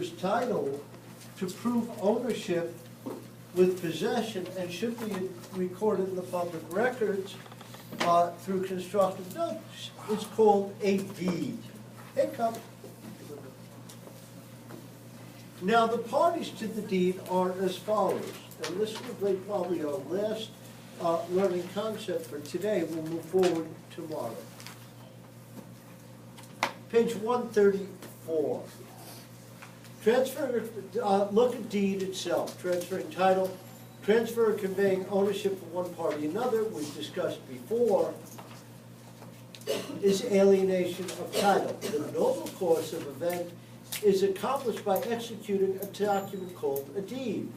transfers title to prove ownership with possession and should be recorded in the public records through constructive notice. It's called a deed. Hiccup. Now, the parties to the deed are as follows, and this will be probably our last learning concept for today. We'll move forward tomorrow. Page 134. Transfer, look at deed itself. Transferring title, transfer or conveying ownership from one party to another, we've discussed before, is alienation of title. The normal course of event is accomplished by executing a document called a deed.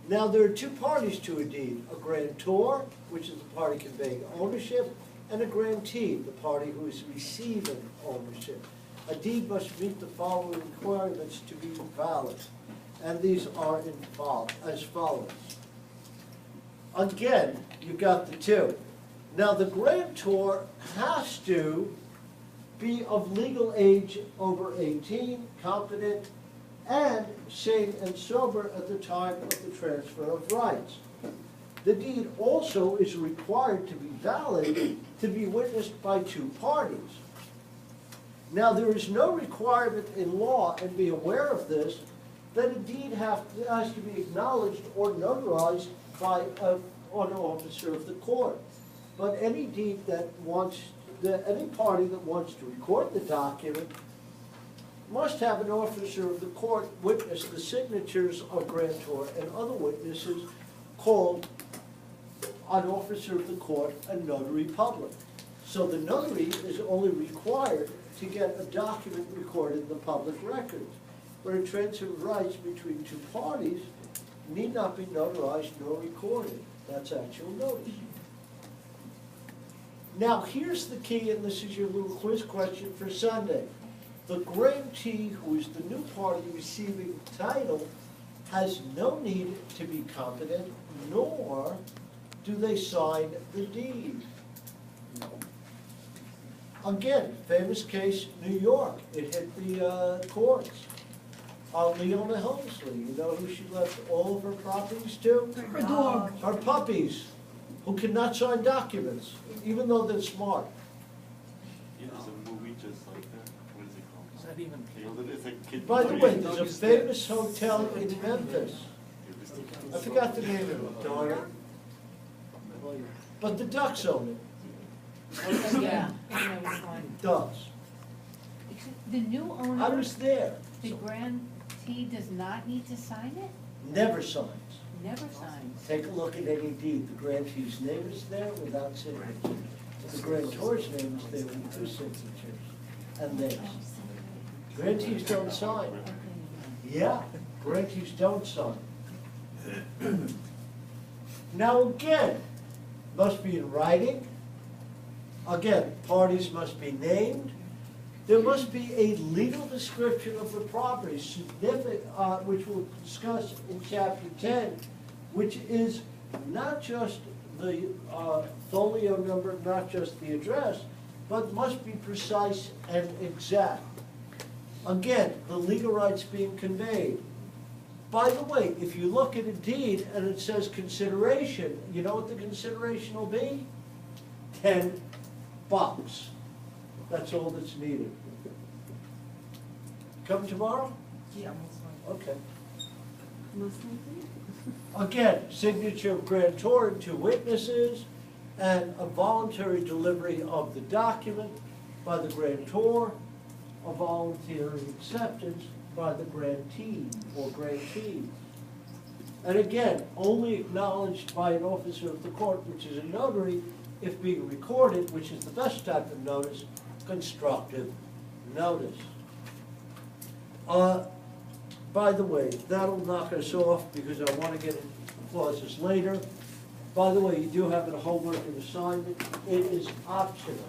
Now, there are two parties to a deed, a grantor, which is the party conveying ownership, and a grantee, the party who is receiving ownership. A deed must meet the following requirements to be valid, and these are as follows. Again, you've got the two. Now, the grantor has to be of legal age over 18, competent, and sane and sober at the time of the transfer of rights. The deed also is required to be valid to be witnessed by two parties. Now, there is no requirement in law, and be aware of this, that a deed has to be acknowledged or notarized by an officer of the court. But any deed that any party that wants to record the document must have an officer of the court witness the signatures of grantor and other witnesses, called an officer of the court a notary public. So the notary is only required to get a document recorded in the public records, where a transfer of rights between two parties need not be notarized nor recorded. That's actual notice. Now, here's the key, and this is your little quiz question for Sunday. The grantee, who is the new party receiving title, has no need to be competent, nor do they sign the deed. Again, famous case, New York. It hit the courts. Leona Helmsley, you know who she left all of her properties to? Her dog. Her puppies, who cannot sign documents, even though they're smart. Yeah, there's a movie just like that. What is it called? Is that even? It's a kid. By the way, there's a famous hotel in Memphis. I forgot the name of it, darn it. But the Ducks own it. Yeah, I know which one. Ducks. The new I owner, was there. the grantee does not need to sign it? Never signs. Never signs. Take a look at any deed. The grantee's name is there without signature. The grantor's name is there with two signatures and theirs. Grantees don't sign. Yeah, grantees don't sign. Now again, must be in writing. Again, parties must be named. There must be a legal description of the property, which we'll discuss in chapter 10, which is not just the folio number, not just the address, but must be precise and exact. Again, the legal rights being conveyed. By the way, if you look at a deed and it says consideration, you know what the consideration will be? $10. That's all that's needed. Come tomorrow? Yeah. Okay. Again, signature of grantor and two witnesses, and a voluntary delivery of the document by the grantor, a voluntary acceptance by the grantee or grantee. And again, only acknowledged by an officer of the court, which is a notary, if being recorded, which is the best type of notice, constructive notice. By the way, that'll knock us off because I want to get into clauses later. By the way, you do have a homework and assignment. It is optional.